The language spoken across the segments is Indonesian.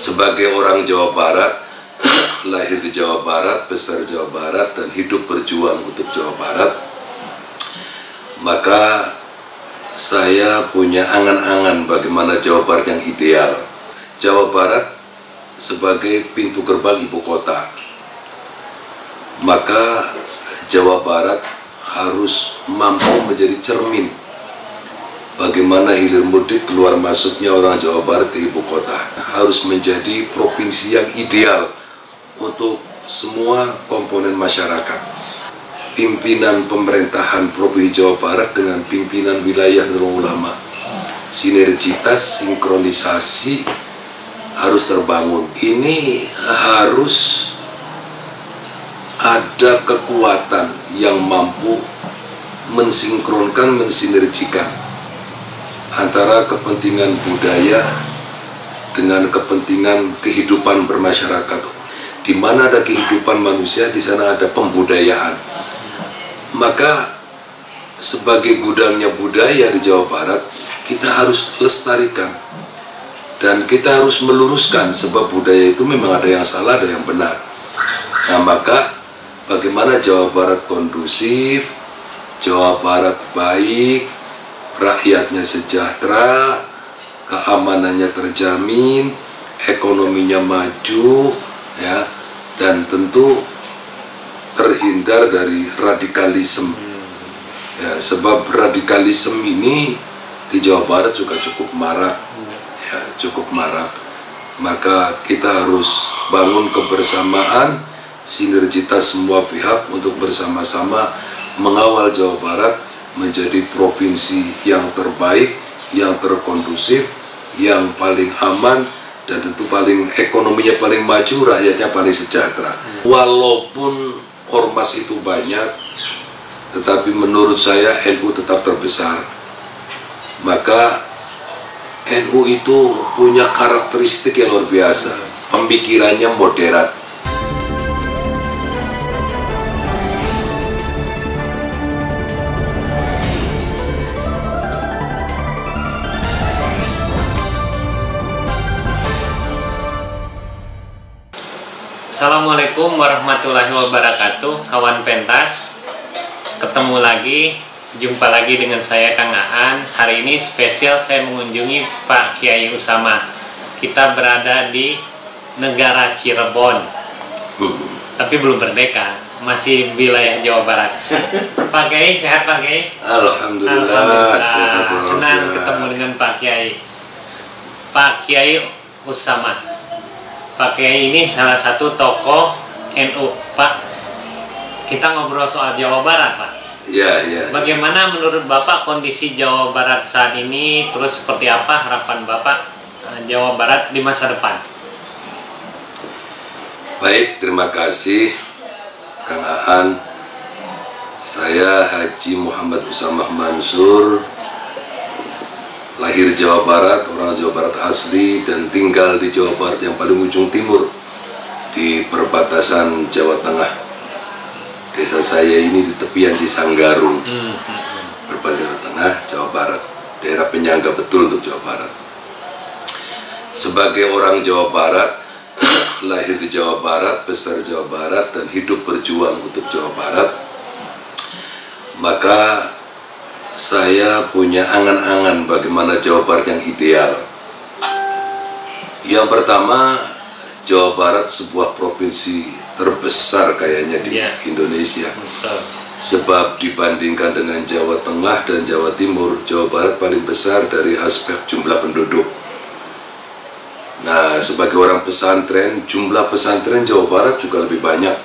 Sebagai orang Jawa Barat, lahir di Jawa Barat, besar di Jawa Barat, dan hidup berjuang untuk Jawa Barat, maka saya punya angan-angan bagaimana Jawa Barat yang ideal. Jawa Barat sebagai pintu gerbang ibu kota, maka Jawa Barat harus mampu menjadi cermin bagaimana hilir mudik keluar masuknya orang Jawa Barat ke ibu kota. Harus menjadi provinsi yang ideal untuk semua komponen masyarakat. Pimpinan pemerintahan Provinsi Jawa Barat dengan pimpinan wilayah dan ulama, sinergitas, sinkronisasi harus terbangun. Ini harus ada kekuatan yang mampu mensinkronkan, mensinergikan antara kepentingan budaya dengan kepentingan kehidupan bermasyarakat. Di mana ada kehidupan manusia, di sana ada pembudayaan. Maka sebagai gudangnya budaya di Jawa Barat, kita harus lestarikan dan kita harus meluruskan, sebab budaya itu memang ada yang salah, ada yang benar. Nah, maka bagaimana Jawa Barat kondusif, Jawa Barat baik, rakyatnya sejahtera, keamanannya terjamin, ekonominya maju, ya, dan tentu terhindar dari radikalisme. Ya, sebab radikalisme ini di Jawa Barat juga cukup marak, ya, cukup marak. Maka kita harus bangun kebersamaan, sinergitas semua pihak untuk bersama-sama mengawal Jawa Barat menjadi provinsi yang terbaik, yang terkondusif, yang paling aman, dan tentu paling ekonominya paling maju, rakyatnya paling sejahtera. Walaupun ormas itu banyak, tetapi menurut saya NU tetap terbesar. Maka NU itu punya karakteristik yang luar biasa, pemikirannya moderat. Assalamualaikum warahmatullahi wabarakatuh, kawan pentas. Ketemu lagi, jumpa lagi dengan saya Kang Aan. Hari ini spesial saya mengunjungi Pak Kiai Usama. Kita berada di negara Cirebon, tapi belum merdeka, masih wilayah Jawa Barat. Pak Kiai, sehat Pak Kiai? Alhamdulillah, sehat. Senang ketemu dengan Pak Kiai. Pak Kiai Usama, Pak Kiai ini salah satu tokoh NU. Pak, kita ngobrol soal Jawa Barat, Pak. Ya. Bagaimana menurut Bapak kondisi Jawa Barat saat ini? Terus seperti apa harapan Bapak Jawa Barat di masa depan? Baik, terima kasih Kang Aan. Saya Haji Muhammad Usamah Mansur, lahir Jawa Barat, orang Jawa Barat asli, dan tinggal di Jawa Barat yang paling ujung timur, di perbatasan Jawa Tengah. Desa saya ini di tepian Cisanggarung, perbatasan Jawa Tengah, Jawa Barat, daerah penyangga betul untuk Jawa Barat. Sebagai orang Jawa Barat, lahir di Jawa Barat, besar di Jawa Barat, dan hidup berjuang untuk Jawa Barat, maka saya punya angan-angan bagaimana Jawa Barat yang ideal. Yang pertama, Jawa Barat sebuah provinsi terbesar kayaknya di Indonesia. Sebab dibandingkan dengan Jawa Tengah dan Jawa Timur, Jawa Barat paling besar dari aspek jumlah penduduk. Nah, sebagai orang pesantren, jumlah pesantren Jawa Barat juga lebih banyak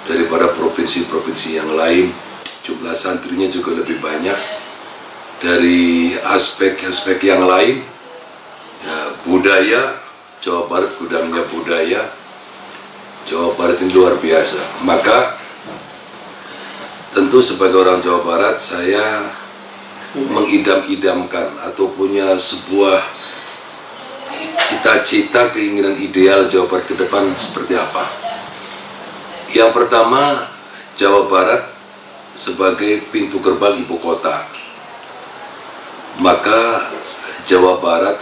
daripada provinsi-provinsi yang lain. Jumlah santrinya juga lebih banyak. Dari aspek-aspek yang lain, ya, budaya, Jawa Barat gudangnya budaya, Jawa Barat ini luar biasa. Maka tentu sebagai orang Jawa Barat, saya mengidam-idamkan atau punya sebuah cita-cita, keinginan ideal Jawa Barat ke depan seperti apa. Yang pertama, Jawa Barat sebagai pintu gerbang ibu kota, maka Jawa Barat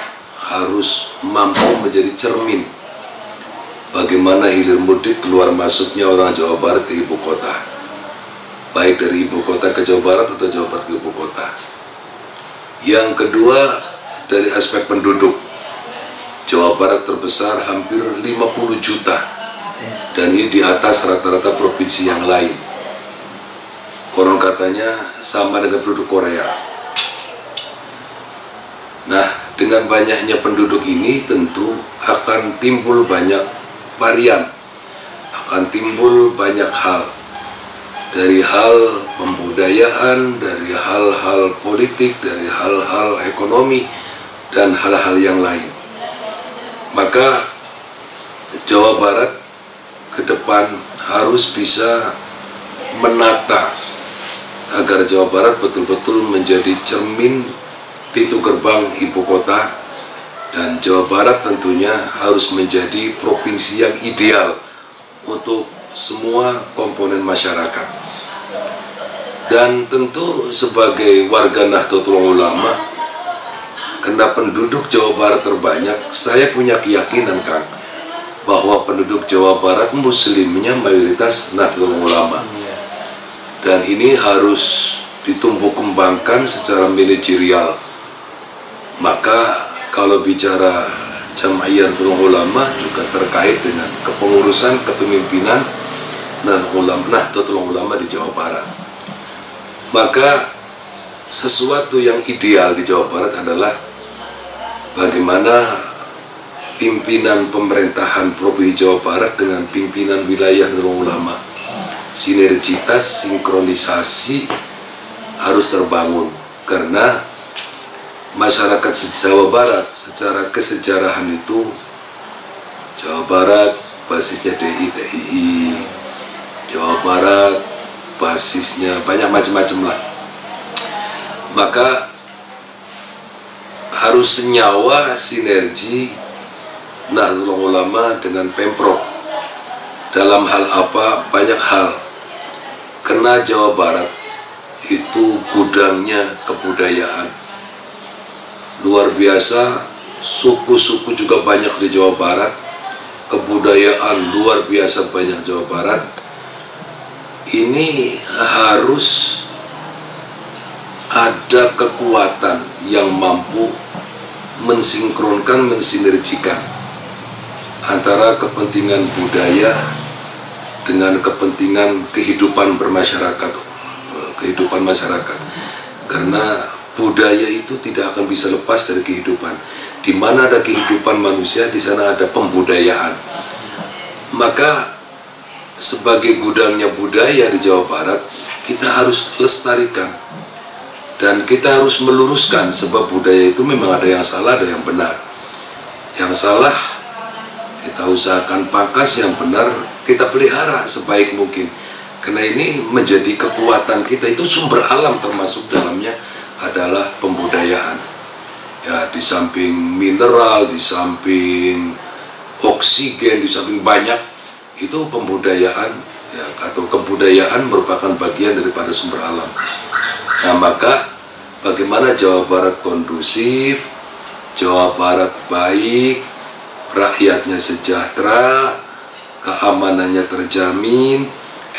harus mampu menjadi cermin bagaimana hilir mudik keluar masuknya orang Jawa Barat ke ibu kota, baik dari ibu kota ke Jawa Barat atau Jawa Barat ke ibu kota. Yang kedua, dari aspek penduduk, Jawa Barat terbesar hampir 50 juta, dan ini di atas rata-rata provinsi yang lain. Konon katanya sama dengan penduduk Korea. Nah, dengan banyaknya penduduk ini tentu akan timbul banyak varian, akan timbul banyak hal, dari hal pembudayaan, dari hal-hal politik, dari hal-hal ekonomi, dan hal-hal yang lain. Maka Jawa Barat ke depan harus bisa menata agar Jawa Barat betul-betul menjadi cermin pintu gerbang ibu kota, dan Jawa Barat tentunya harus menjadi provinsi yang ideal untuk semua komponen masyarakat. Dan tentu sebagai warga Nahdlatul Ulama, karena penduduk Jawa Barat terbanyak, saya punya keyakinan, Kang, bahwa penduduk Jawa Barat muslimnya mayoritas Nahdlatul Ulama. Dan ini harus ditumbuh kembangkan secara manajerial. Maka kalau bicara Jam'iyatul Ulama juga terkait dengan kepengurusan, kepemimpinan dan Nahdlatul Ulama di Jawa Barat. Maka sesuatu yang ideal di Jawa Barat adalah bagaimana pimpinan pemerintahan Provinsi Jawa Barat dengan pimpinan wilayah Nahdlatul Ulama, sinergitas, sinkronisasi harus terbangun, karena masyarakat Jawa Barat secara kesejarahan itu, Jawa Barat basisnya DI, Jawa Barat basisnya banyak macam-macam lah. Maka harus senyawa sinergi Nahdlatul Ulama dengan Pemprov. Dalam hal apa? Banyak hal. Karena Jawa Barat itu gudangnya kebudayaan luar biasa, suku-suku juga banyak di Jawa Barat, kebudayaan luar biasa banyak Jawa Barat. Ini harus ada kekuatan yang mampu mensinkronkan, mensinergikan antara kepentingan budaya dengan kepentingan kehidupan bermasyarakat, kehidupan masyarakat. Karena budaya itu tidak akan bisa lepas dari kehidupan. Di mana ada kehidupan manusia, di sana ada pembudayaan. Maka sebagai gudangnya budaya di Jawa Barat, kita harus lestarikan dan kita harus meluruskan, sebab budaya itu memang ada yang salah, ada yang benar. Yang salah kita usahakan pangkas, yang benar kita pelihara sebaik mungkin. Karena ini menjadi kekuatan kita, itu sumber alam termasuk dalamnya adalah pembudayaan. Ya, di samping mineral, di samping oksigen, di samping banyak, itu pembudayaan ya, atau kebudayaan merupakan bagian daripada sumber alam. Nah, maka bagaimana Jawa Barat kondusif, Jawa Barat baik, rakyatnya sejahtera, keamanannya terjamin,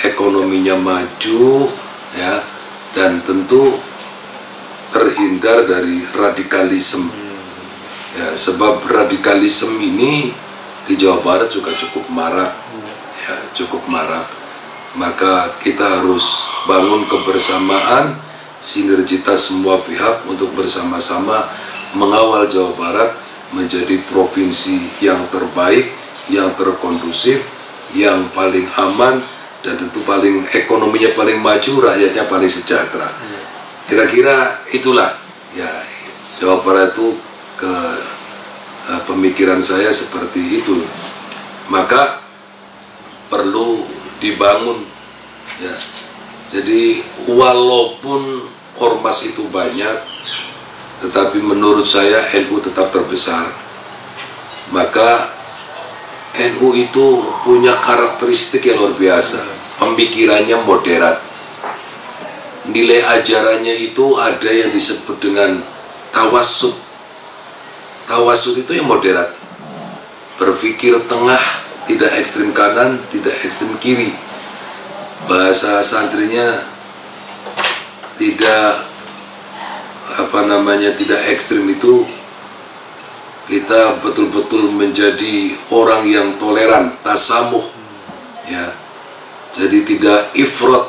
ekonominya maju, ya, dan tentu terhindar dari radikalisme. Ya, sebab radikalisme ini di Jawa Barat juga cukup marak, ya, cukup marak. Maka kita harus bangun kebersamaan, sinergitas semua pihak untuk bersama-sama mengawal Jawa Barat menjadi provinsi yang terbaik, yang terkondusif, yang paling aman, dan tentu paling ekonominya paling maju, rakyatnya paling sejahtera. Kira-kira itulah ya Jawa Barat itu pemikiran saya seperti itu. Maka perlu dibangun ya. Jadi walaupun ormas itu banyak, tetapi menurut saya NU tetap terbesar. Maka NU itu punya karakteristik yang luar biasa. Pemikirannya moderat. Nilai ajarannya itu ada yang disebut dengan tawassut. Tawasud itu yang moderat, berpikir tengah, tidak ekstrim kanan, tidak ekstrim kiri. Bahasa santrinya tidak tidak ekstrim itu kita betul-betul menjadi orang yang toleran, tasamuh, ya. Jadi tidak ifrat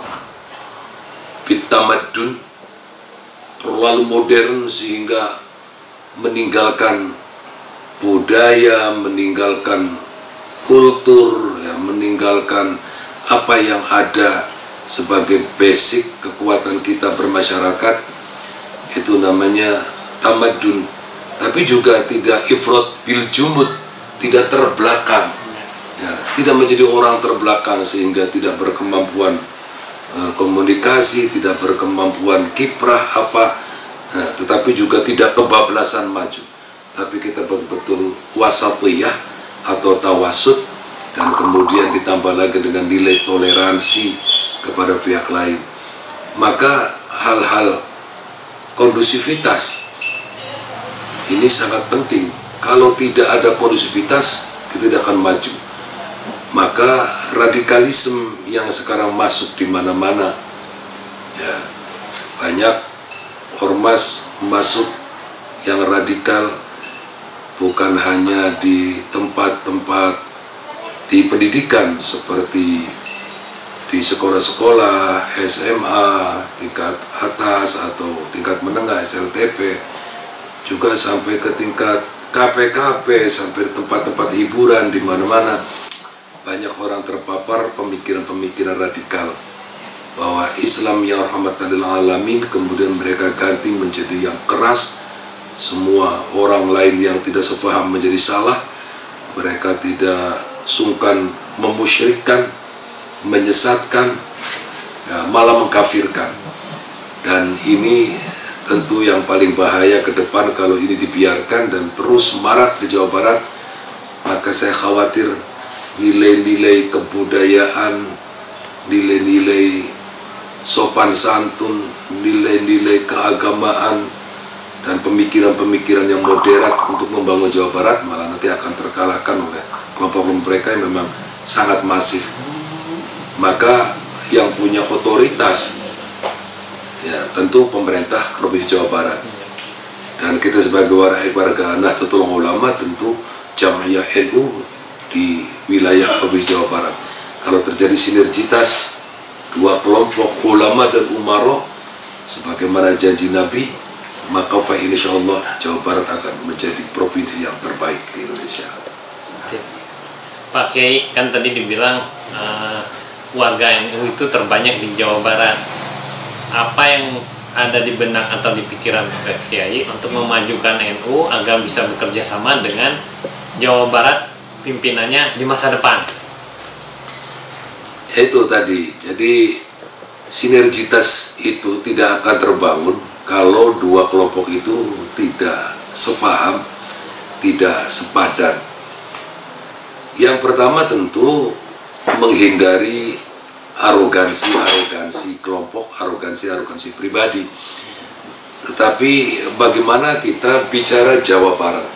bitamadun, terlalu modern sehingga meninggalkan budaya, meninggalkan kultur, ya, meninggalkan apa yang ada sebagai basic kekuatan kita bermasyarakat. Itu namanya tamadun. Tapi juga tidak ifrat bil jumud, tidak terbelakang, ya, tidak menjadi orang terbelakang sehingga tidak berkemampuan komunikasi, tidak berkemampuan kiprah apa. Nah, tetapi juga tidak kebablasan maju, tapi kita betul-betul wasatiyah atau tawasud, dan kemudian ditambah lagi dengan nilai toleransi kepada pihak lain. Maka hal-hal kondusivitas ini sangat penting. Kalau tidak ada kondusivitas, kita tidak akan maju. Maka radikalisme yang sekarang masuk di mana-mana, ya, banyak ormas masuk yang radikal, bukan hanya di tempat-tempat di pendidikan seperti di sekolah-sekolah SMA tingkat atas atau tingkat menengah SLTP, juga sampai ke tingkat KPKP, sampai tempat-tempat hiburan di mana-mana banyak orang terpapar pemikiran-pemikiran radikal bahwa Islam yang rahmatan lil alamin, kemudian mereka ganti menjadi yang keras. Semua orang lain yang tidak sepaham menjadi salah. Mereka tidak sungkan memusyrikkan, menyesatkan, ya, malah mengkafirkan. Dan ini tentu yang paling bahaya ke depan kalau ini dibiarkan dan terus marak di Jawa Barat. Maka saya khawatir nilai-nilai kebudayaan, nilai-nilai sopan santun, nilai-nilai keagamaan, dan pemikiran-pemikiran yang moderat untuk membangun Jawa Barat malah nanti akan terkalahkan oleh kelompok-kelompok mereka yang memang sangat masif. Maka yang punya otoritas, ya, tentu pemerintah Provinsi Jawa Barat, dan kita sebagai warga Nahdlatul Ulama tentu Jam'iyah NU di wilayah Provinsi Jawa Barat. Kalau terjadi sinergitas dua kelompok ulama dan umaro sebagaimana janji Nabi, maka insyaallah Jawa Barat akan menjadi provinsi yang terbaik di Indonesia. Pak Kiai, kan tadi dibilang warga NU itu terbanyak di Jawa Barat. Apa yang ada di benak atau di pikiran Pak Kiai untuk memajukan NU agar bisa bekerja sama dengan Jawa Barat pimpinannya di masa depan? Itu tadi, jadi sinergitas itu tidak akan terbangun kalau dua kelompok itu tidak sepaham, tidak sepadan. Yang pertama tentu menghindari arogansi kelompok, arogansi pribadi. Tetapi bagaimana kita bicara Jawa Barat?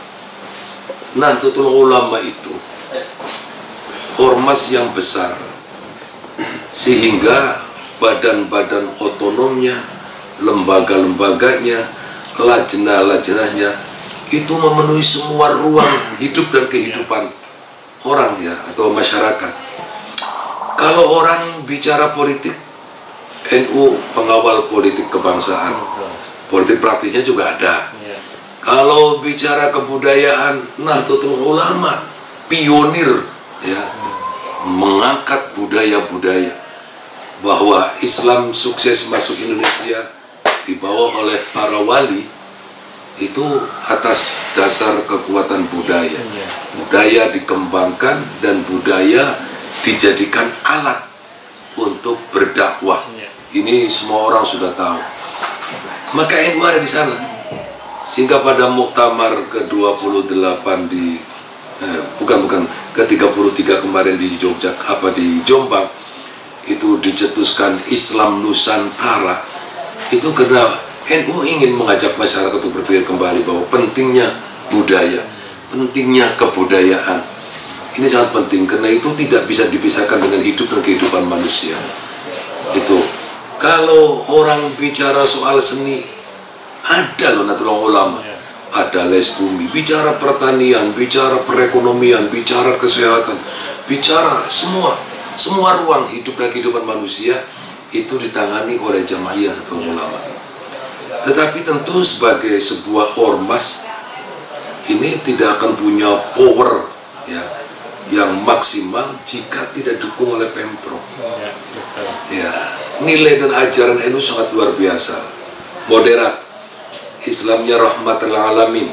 Nahdlatul Ulama itu ormas yang besar, sehingga badan-badan otonomnya, lembaga-lembaganya, lajnah-lajnahnya itu memenuhi semua ruang hidup dan kehidupan orang, ya, atau masyarakat. Kalau orang bicara politik, NU pengawal politik kebangsaan, politik praktisnya juga ada. Kalau bicara kebudayaan, Nahdlatul Ulama pionir, ya, mengangkat budaya-budaya, bahwa Islam sukses masuk Indonesia dibawa oleh para wali itu atas dasar kekuatan budaya. Budaya dikembangkan dan budaya dijadikan alat untuk berdakwah. Ini semua orang sudah tahu. Maka NU ada di sana. Sehingga pada muktamar ke-28 di ke-33 kemarin di di Jombang itu dicetuskan Islam Nusantara. Itu karena NU ingin mengajak masyarakat untuk berpikir kembali bahwa pentingnya budaya, pentingnya kebudayaan. Ini sangat penting karena itu tidak bisa dipisahkan dengan hidup dan kehidupan manusia. Itu kalau orang bicara soal seni, ada loh Nahdlatul Ulama, ada les bumi, bicara pertanian, bicara perekonomian, bicara kesehatan, bicara semua ruang hidup dan kehidupan manusia itu ditangani oleh Jam'iyah Nahdlatul Ulama. Tetapi tentu sebagai sebuah ormas ini tidak akan punya power ya yang maksimal jika tidak didukung oleh Pemprov. Ya, nilai dan ajaran NU sangat luar biasa. Moderat, Islamnya rahmatan lil alamin,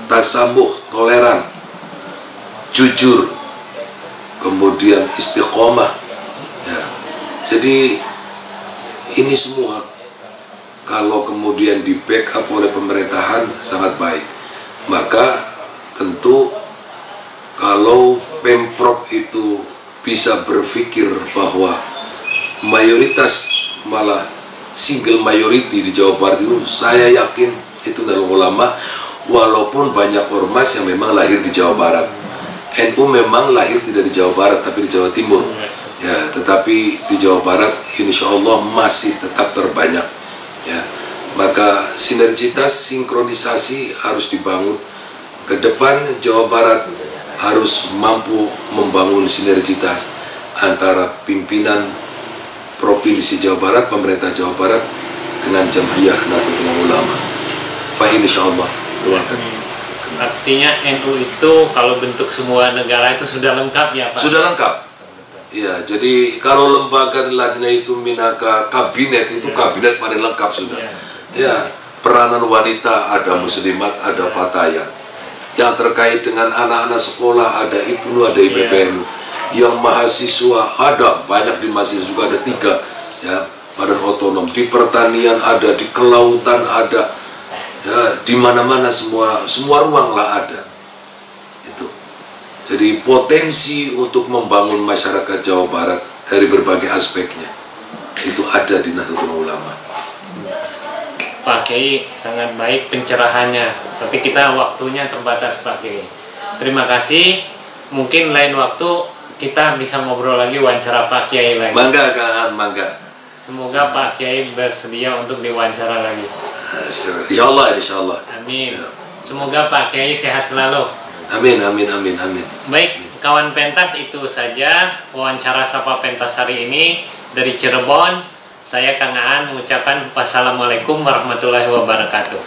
tasamuh, toleran, jujur, kemudian istiqomah. Ya. Jadi ini semua kalau kemudian di backup oleh pemerintahan sangat baik. Maka tentu kalau Pemprov itu bisa berpikir bahwa mayoritas malah single majority di Jawa Barat itu, saya yakin itu Nahdlatul Ulama, walaupun banyak ormas yang memang lahir di Jawa Barat. NU memang lahir tidak di Jawa Barat tapi di Jawa Timur. Ya, tetapi di Jawa Barat insya Allah masih tetap terbanyak. Ya, maka sinergitas, sinkronisasi harus dibangun. Ke depan Jawa Barat harus mampu membangun sinergitas antara pimpinan Provinsi Jawa Barat, pemerintah Jawa Barat dengan Jam'iyah Nahdlatul Ulama. Fa insyaallah. Artinya NU itu kalau bentuk semua negara itu sudah lengkap ya Pak? Sudah lengkap. Ya, jadi kalau lembaga lajnah itu minaka kabinet itu kabinet paling lengkap sudah. Ya, peranan wanita ada muslimat, ada fatayat. Yang terkait dengan anak-anak sekolah ada IPNU, ada IPPNU. Yang mahasiswa ada banyak, di mahasiswa juga ada 3 ya, badan otonom. Di pertanian ada, di kelautan ada, ya di mana-mana semua ruang lah ada. Itu. Jadi potensi untuk membangun masyarakat Jawa Barat dari berbagai aspeknya itu ada di Nahdlatul Ulama. Pak Kiai sangat baik pencerahannya, tapi kita waktunya terbatas Pak Kiai. Terima kasih. Mungkin lain waktu kita bisa ngobrol lagi, wawancara Pak Kiai lagi. Mangga kan, mangga. Semoga Pak Kiai bersedia untuk diwawancara lagi. Insyaallah, insyaallah. Amin. Semoga Pak Kiai sehat selalu. Amin, amin, amin, amin. Baik, kawan pentas, itu saja wawancara Sapa Pentas hari ini dari Cirebon. Saya Kang Aan mengucapkan wassalamualaikum warahmatullahi wabarakatuh.